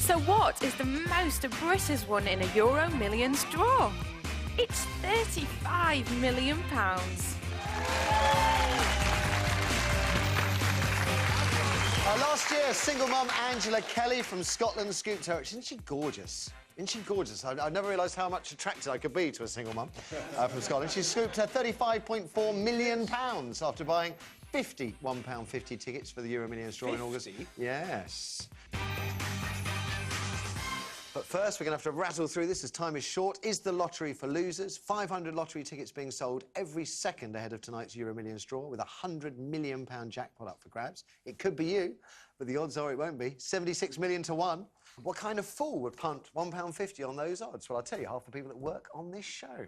So what is the most a Brit has won in a Euromillions draw? It's £35 million. Last year, single mum Angela Kelly from Scotland scooped her. Isn't she gorgeous? Isn't she gorgeous? I've never realised how much attracted I could be to a single mum from Scotland. She scooped her £35.4 million after buying 50 £1.50 tickets for the Euromillions draw in August. Yes. But first, we're going to have to rattle through this as time is short. Is the lottery for losers? 500 lottery tickets being sold every second ahead of tonight's Euromillions draw with a £100 million jackpot up for grabs. It could be you, but the odds are it won't be. 76 million to 1. What kind of fool would punt £1.50 on those odds? Well, I'll tell you, half the people that work on this show.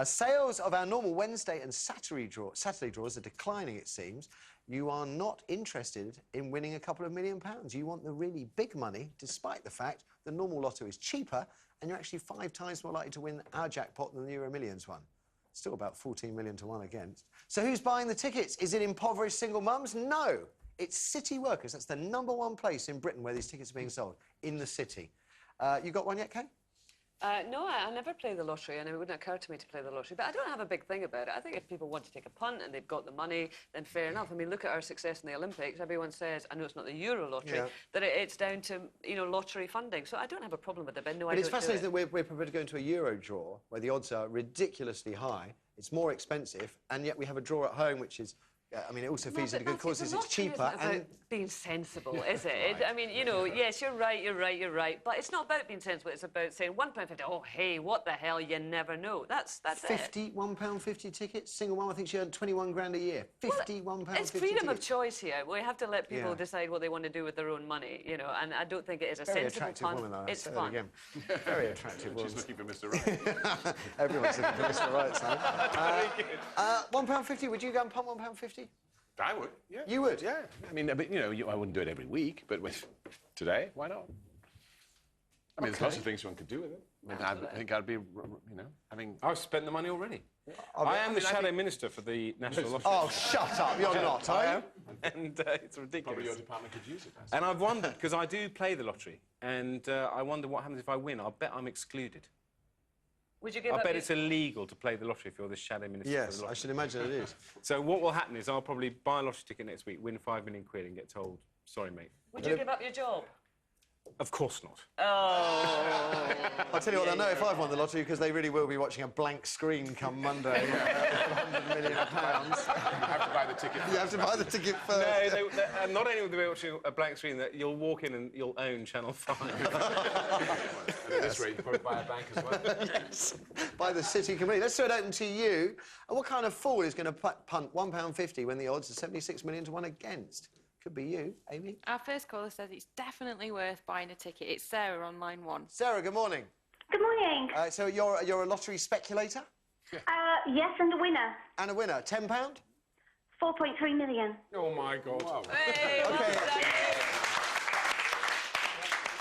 Sales of our normal Wednesday and Saturday draws are declining, it seems. You are not interested in winning a couple of £1 million. You want the really big money, despite the fact the normal lotto is cheaper and you're actually 5 times more likely to win our jackpot than the Euromillions one. Still about 14 million to 1 against. So who's buying the tickets? Is it impoverished single mums? No. It's city workers. That's the #1 place in Britain where these tickets are being sold, in the city. You got one yet, Kay? No, I never play the lottery, and it wouldn't occur to me to play the lottery. But I don't have a big thing about it. I think if people want to take a punt and they've got the money, then fair enough. I mean, look at our success in the Olympics. Everyone says, I know it's not the Euro lottery, that it's down to, you know, lottery funding. So I don't have a problem with it, but no, I don't do it. But it's fascinating that we're prepared to go into a Euro draw where the odds are ridiculously high, it's more expensive, and yet we have a draw at home which is... I mean, it also feeds into good causes. It's cheaper and... being sensible, is it? Right. I mean, you know, yes, you're right. But it's not about being sensible. It's about saying £1.50. Oh, hey, what the hell? You never know. That's 50 it. £1.50 tickets. Single mum, I think she earned 21 grand a year. 50 £1.50 It's freedom tickets. of choice here. We have to let people decide what they want to do with their own money, you know. And I don't think it is a Very sensible attractive punt. woman, It's fun. Again. Very attractive woman. She's looking for Mr. Right. Everyone's looking for Mr. Right, now. £1.50. Would you go and pump £1.50? I would, yeah. You would? Yeah. I mean, but, you know, I wouldn't do it every week, but with today, why not? I mean, there's lots of things one could do with it. I mean, I think I'd be, you know, having... I've spent the money already. I am the shadow minister for the National Lottery. Oh, shut up. You're not, I am. And it's ridiculous. Probably your department could use it. And I've wondered, because I do play the lottery, and I wonder what happens if I win. I'll bet I'm excluded. Would you give I bet it's illegal to play the lottery if you're the shadow minister. Yes, for the lottery. I should imagine it is. So what will happen is I'll probably buy a lottery ticket next week, win £5 million and get told, sorry, mate. Would you give up your job? Of course not. Oh. I'll tell you what, I know if I've won the lottery, because they really will be watching a blank screen come Monday. £100 million. You have to buy the ticket first. You have to buy the ticket first. No, and not only will they be watching a blank screen, that you'll walk in and you'll own Channel 5. And at this rate, you probably buy a bank as well. Yes, by the city completely. Let's throw it open to you. And what kind of fool is going to punt £1.50 when the odds are 76 million to 1 against? Could be you, Amy. Our first caller says it's definitely worth buying a ticket. It's Sarah on line 1. Sarah, good morning. Good morning. So you're a lottery speculator? Yes, and the winner. And a winner. £10? 4.3 million. Oh, my God. Wow. Hey, OK.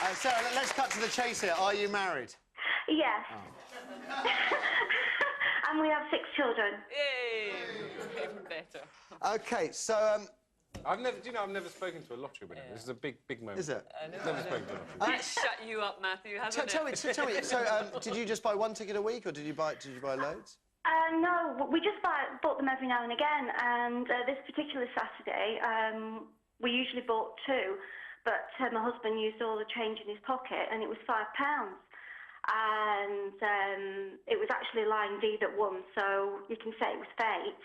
well Sarah, let's cut to the chase here. Are you married? Yes. Oh. And we have 6 children. Yay! Even better. OK, so... I've never spoken to a lottery winner. This is a big moment. Is it? Never spoken to a lottery. It's shut you up, Matthew, hasn't Tell me. So, did you just buy 1 ticket a week, or did you buy loads? No, we just bought them every now and again. And this particular Saturday, we usually bought 2, but my husband used all the change in his pocket, and it was £5. And it was actually line D that won, so you can say it was fate.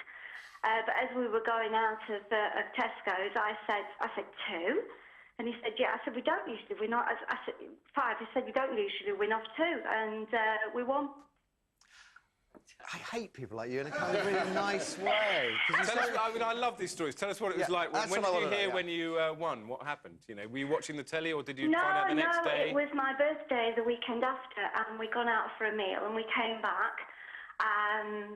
But as we were going out of Tesco's, I said 2, and he said, yeah. I said, we don't usually win. I said 5. He said, we don't usually win off 2, and we won. I hate people like you in a kind of really nice way. I love these stories. Tell us what it was like. When did you hear when you won? What happened? You know, were you watching the telly, or did you find out the next day? No, it was my birthday the weekend after, and we gone out for a meal, and we came back. And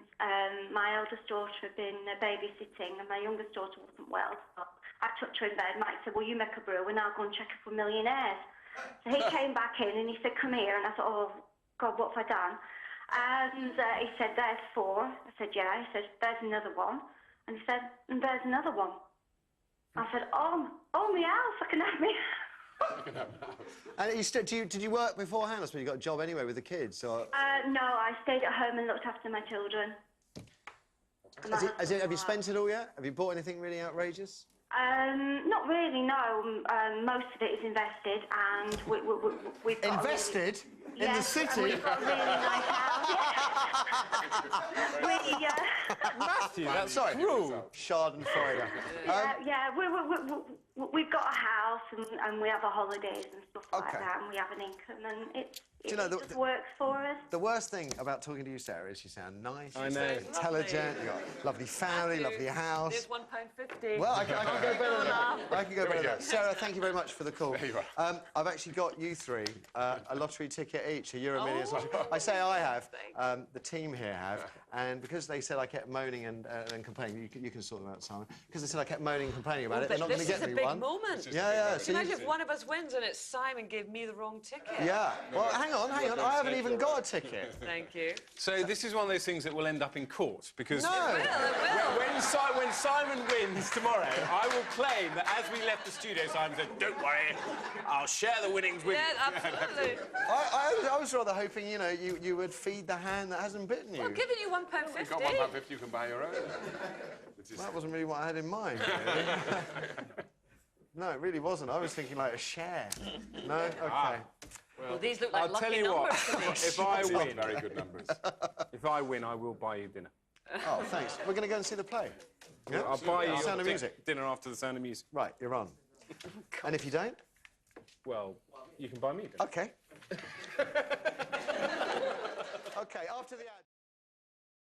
my eldest daughter had been babysitting, and my youngest daughter wasn't well. So I took her in bed. Mike said, well, you make a brew, we're now going to check if we're millionaires. So he came back in and he said, come here. And I thought, oh, God, what have I done? And he said, there's 4. I said, yeah. He said, there's another one. And he said, and there's another one. I said, oh, my house, I can have me. And did you work beforehand? I suppose you got a job anyway with the kids. Or... No, I stayed at home and looked after my children. Have you spent it all yet? Have you bought anything really outrageous? Not really, no. Most of it is invested, and we've got invested in the city. And we've got a really nice house. Matthew, that's sorry. cruel. Schadenfreude. We've got a house, and we have our holidays and stuff like that, and we have an income, and it just works for us. The worst thing about talking to you, Sarah, is you sound nice, I know. intelligent, you've got a lovely family, lovely house. There's £1.50. Well, I can go better than that. I can go better than that. Sarah, thank you very much for the call. There you are. I've actually got you three a lottery ticket each, a Euromillions lottery. I say I have, the team here have, and because they said I kept moaning and complaining, you can sort them out, Simon, because they said I kept moaning and complaining about it, they're not going to get me one. Moment. Yeah. So imagine if one of us wins and it's Simon gave me the wrong ticket. Yeah. Well, hang on. I haven't even got a ticket. Thank you. So this is one of those things that will end up in court because No. It will. when Simon wins tomorrow, I will claim that as we left the studio, Simon said, "Don't worry, I'll share the winnings with you." Yeah, absolutely. I was rather hoping, you would feed the hand that hasn't bitten you. Well, giving you £1.50. You've got £1.50, you can buy your own. That wasn't really what I had in mind. Really. No, it really wasn't. I was thinking like a share. No? OK. Well, these look like I'll tell lucky you numbers what, to me. if I win, Very good numbers. if I win, I will buy you dinner. Oh, thanks. We're going to go and see the play. Yeah? I'll buy you Sound of Music. dinner after the Sound of Music. Right, you're on. And if you don't? Well, you can buy me dinner. OK. OK, after the ad...